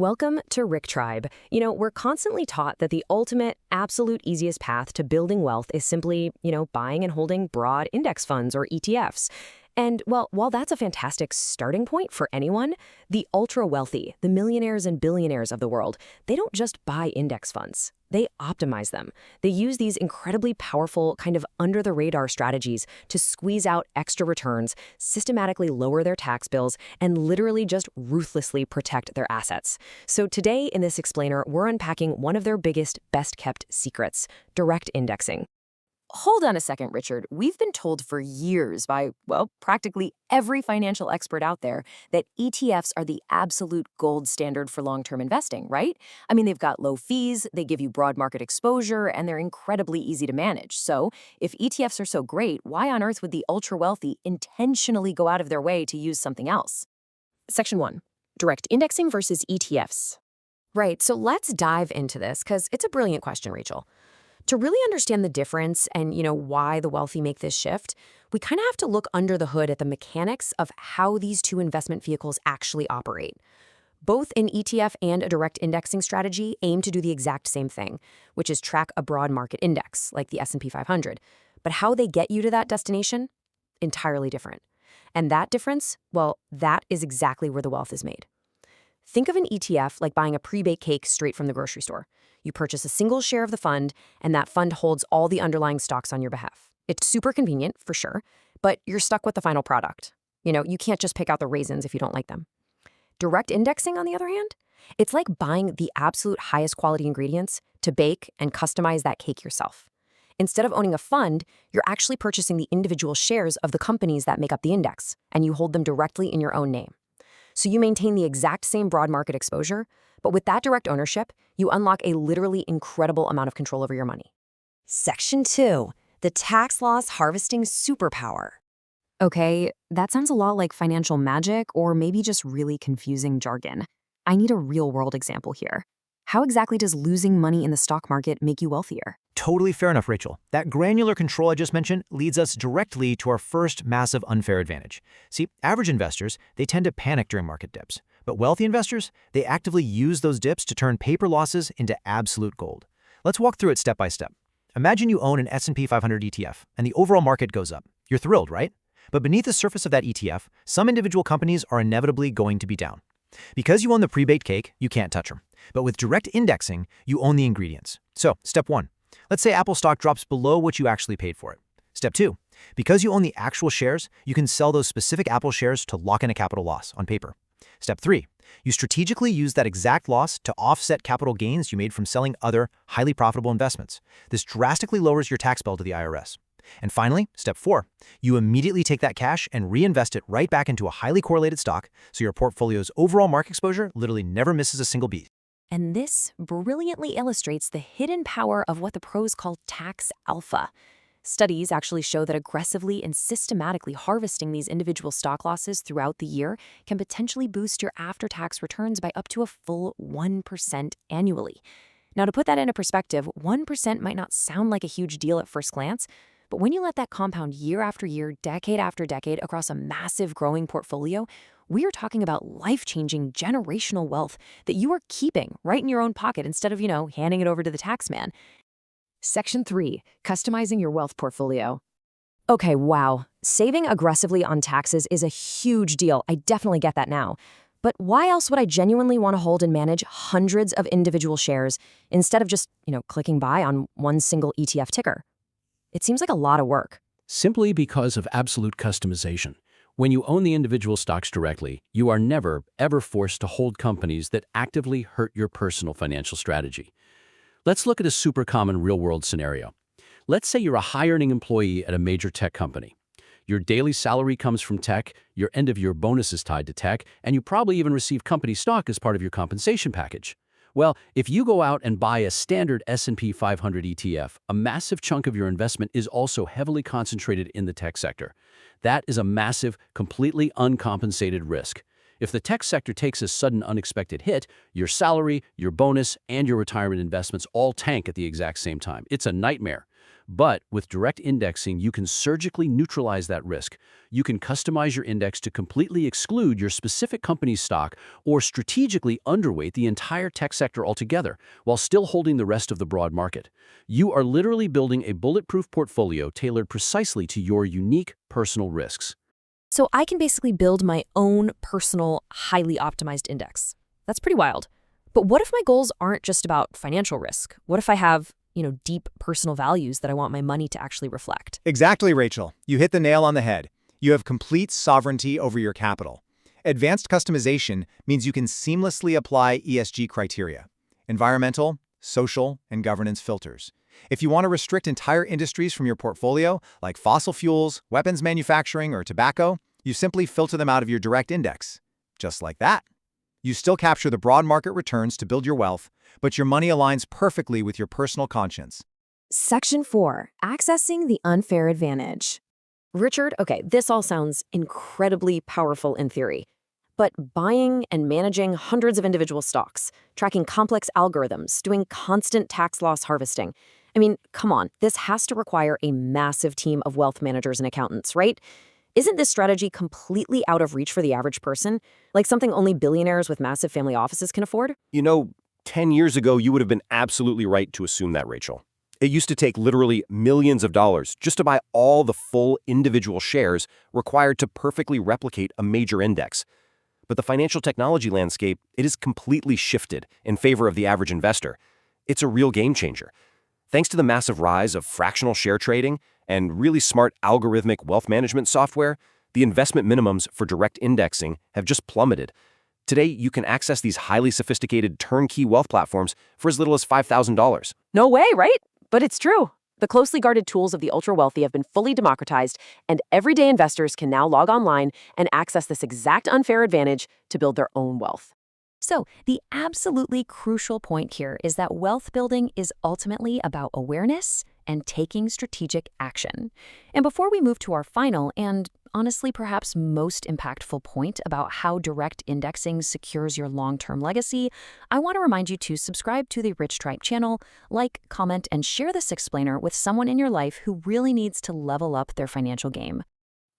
Welcome to Rick Tribe. We're constantly taught that the ultimate, absolute easiest path to building wealth is simply, buying and holding broad index funds or ETFs. And, well, while that's a fantastic starting point for anyone, the ultra-wealthy, the millionaires and billionaires of the world, they don't just buy index funds. They optimize them. They use these incredibly powerful, kind of under-the-radar strategies to squeeze out extra returns, systematically lower their tax bills, and literally just ruthlessly protect their assets. So today, in this explainer, we're unpacking one of their biggest, best-kept secrets, direct indexing. Hold on a second, Richard. We've been told for years by, well, practically every financial expert out there that ETFs are the absolute gold standard for long-term investing, right? I mean, they've got low fees, they give you broad market exposure, and they're incredibly easy to manage. So if ETFs are so great, why on earth would the ultra-wealthy intentionally go out of their way to use something else? Section 1. Direct indexing versus ETFs. Right, so let's dive into this, because it's a brilliant question, Rachel. To really understand the difference and, why the wealthy make this shift, we kind of have to look under the hood at the mechanics of how these two investment vehicles actually operate. Both an ETF and a direct indexing strategy aim to do the exact same thing, which is track a broad market index, like the S&P 500. But how they get you to that destination? Entirely different. And that difference, well, that is exactly where the wealth is made. Think of an ETF like buying a pre-baked cake straight from the grocery store. You purchase a single share of the fund, and that fund holds all the underlying stocks on your behalf. It's super convenient, for sure, but you're stuck with the final product. You can't just pick out the raisins if you don't like them. Direct indexing, on the other hand, it's like buying the absolute highest quality ingredients to bake and customize that cake yourself. Instead of owning a fund, you're actually purchasing the individual shares of the companies that make up the index, and you hold them directly in your own name. So you maintain the exact same broad market exposure, but with that direct ownership, you unlock a literally incredible amount of control over your money. Section 2. The tax loss harvesting superpower. Okay, that sounds a lot like financial magic or maybe just really confusing jargon. I need a real-world example here. How exactly does losing money in the stock market make you wealthier? Totally fair enough, Rachel. That granular control I just mentioned leads us directly to our first massive unfair advantage. See, average investors, they tend to panic during market dips. But wealthy investors, they actively use those dips to turn paper losses into absolute gold. Let's walk through it step by step. Imagine you own an S&P 500 ETF, and the overall market goes up. You're thrilled, right? But beneath the surface of that ETF, some individual companies are inevitably going to be down. Because you own the pre-baked cake, you can't touch them. But with direct indexing, you own the ingredients. So, step 1. Let's say Apple stock drops below what you actually paid for it. Step 2. Because you own the actual shares, you can sell those specific Apple shares to lock in a capital loss on paper. Step 3. You strategically use that exact loss to offset capital gains you made from selling other highly profitable investments. This drastically lowers your tax bill to the IRS. And finally, step 4, you immediately take that cash and reinvest it right back into a highly correlated stock so your portfolio's overall market exposure literally never misses a single beat. And this brilliantly illustrates the hidden power of what the pros call tax alpha. Studies actually show that aggressively and systematically harvesting these individual stock losses throughout the year can potentially boost your after-tax returns by up to a full 1% annually. Now, to put that into perspective, 1% might not sound like a huge deal at first glance, but when you let that compound year after year, decade after decade across a massive growing portfolio, we are talking about life-changing generational wealth that you are keeping right in your own pocket instead of, handing it over to the tax man. Section 3. Customizing your wealth portfolio. Okay, wow. Saving aggressively on taxes is a huge deal. I definitely get that now. But why else would I genuinely want to hold and manage hundreds of individual shares instead of just, clicking buy on one single ETF ticker? It seems like a lot of work. Simply because of absolute customization. When you own the individual stocks directly, you are never, ever forced to hold companies that actively hurt your personal financial strategy. Let's look at a super common real-world scenario. Let's say you're a high-earning employee at a major tech company. Your daily salary comes from tech, your end-of-year bonus is tied to tech, and you probably even receive company stock as part of your compensation package. Well, if you go out and buy a standard S&P 500 ETF, a massive chunk of your investment is also heavily concentrated in the tech sector. That is a massive, completely uncompensated risk. If the tech sector takes a sudden unexpected hit, your salary, your bonus, and your retirement investments all tank at the exact same time. It's a nightmare. But with direct indexing, you can surgically neutralize that risk. You can customize your index to completely exclude your specific company's stock or strategically underweight the entire tech sector altogether while still holding the rest of the broad market. You are literally building a bulletproof portfolio tailored precisely to your unique personal risks. So I can basically build my own personal, highly optimized index. That's pretty wild. But what if my goals aren't just about financial risk? What if I have, deep personal values that I want my money to actually reflect? Exactly, Rachel. You hit the nail on the head. You have complete sovereignty over your capital. Advanced customization means you can seamlessly apply ESG criteria, environmental, social, and governance filters. If you want to restrict entire industries from your portfolio, like fossil fuels, weapons manufacturing, or tobacco, you simply filter them out of your direct index. Just like that. You still capture the broad market returns to build your wealth, but your money aligns perfectly with your personal conscience. Section 4. Accessing the unfair advantage. Richard, okay, this all sounds incredibly powerful in theory. But buying and managing hundreds of individual stocks, tracking complex algorithms, doing constant tax loss harvesting. I mean, come on, this has to require a massive team of wealth managers and accountants, right? Isn't this strategy completely out of reach for the average person? Like something only billionaires with massive family offices can afford? 10 years ago, you would have been absolutely right to assume that, Rachel. It used to take literally millions of dollars just to buy all the full individual shares required to perfectly replicate a major index. But the financial technology landscape, it has completely shifted in favor of the average investor. It's a real game changer. Thanks to the massive rise of fractional share trading and really smart algorithmic wealth management software, the investment minimums for direct indexing have just plummeted. Today, you can access these highly sophisticated turnkey wealth platforms for as little as $5,000. No way, right? But it's true. The closely guarded tools of the ultra-wealthy have been fully democratized, and everyday investors can now log online and access this exact unfair advantage to build their own wealth. So, the absolutely crucial point here is that wealth building is ultimately about awareness and taking strategic action. And before we move to our final and honestly perhaps most impactful point about how direct indexing secures your long-term legacy, I want to remind you to subscribe to the Rich Tribe channel, like, comment, and share this explainer with someone in your life who really needs to level up their financial game.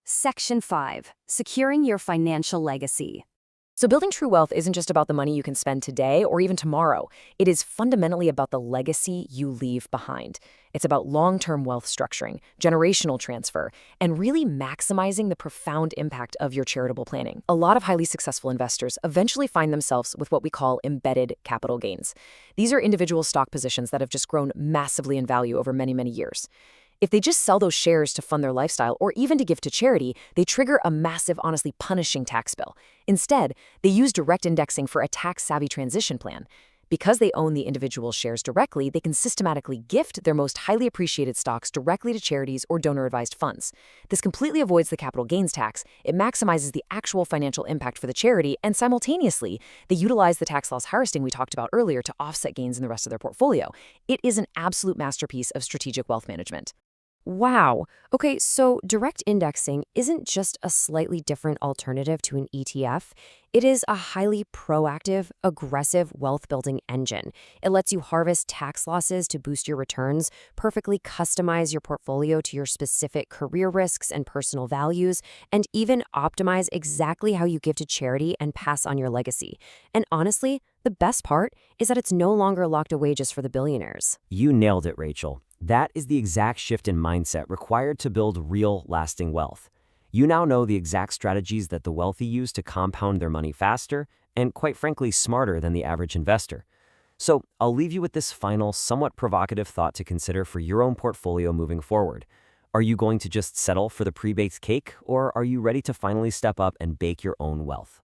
Section 5. Securing your financial legacy. So building true wealth isn't just about the money you can spend today or even tomorrow. It is fundamentally about the legacy you leave behind. It's about long-term wealth structuring, generational transfer, and really maximizing the profound impact of your charitable planning. A lot of highly successful investors eventually find themselves with what we call embedded capital gains. These are individual stock positions that have just grown massively in value over many, many years. If they just sell those shares to fund their lifestyle or even to give to charity, they trigger a massive, honestly punishing tax bill. Instead, they use direct indexing for a tax-savvy transition plan. Because they own the individual shares directly, they can systematically gift their most highly appreciated stocks directly to charities or donor-advised funds. This completely avoids the capital gains tax, it maximizes the actual financial impact for the charity, and simultaneously, they utilize the tax loss harvesting we talked about earlier to offset gains in the rest of their portfolio. It is an absolute masterpiece of strategic wealth management. Wow. Okay, so direct indexing isn't just a slightly different alternative to an ETF. It is a highly proactive, aggressive wealth-building engine. It lets you harvest tax losses to boost your returns, perfectly customize your portfolio to your specific career risks and personal values, and even optimize exactly how you give to charity and pass on your legacy. And honestly, the best part is that it's no longer locked away just for the billionaires. You nailed it, Rachel. That is the exact shift in mindset required to build real, lasting wealth. You now know the exact strategies that the wealthy use to compound their money faster and, quite frankly, smarter than the average investor. So, I'll leave you with this final, somewhat provocative thought to consider for your own portfolio moving forward. Are you going to just settle for the pre-baked cake, or are you ready to finally step up and bake your own wealth?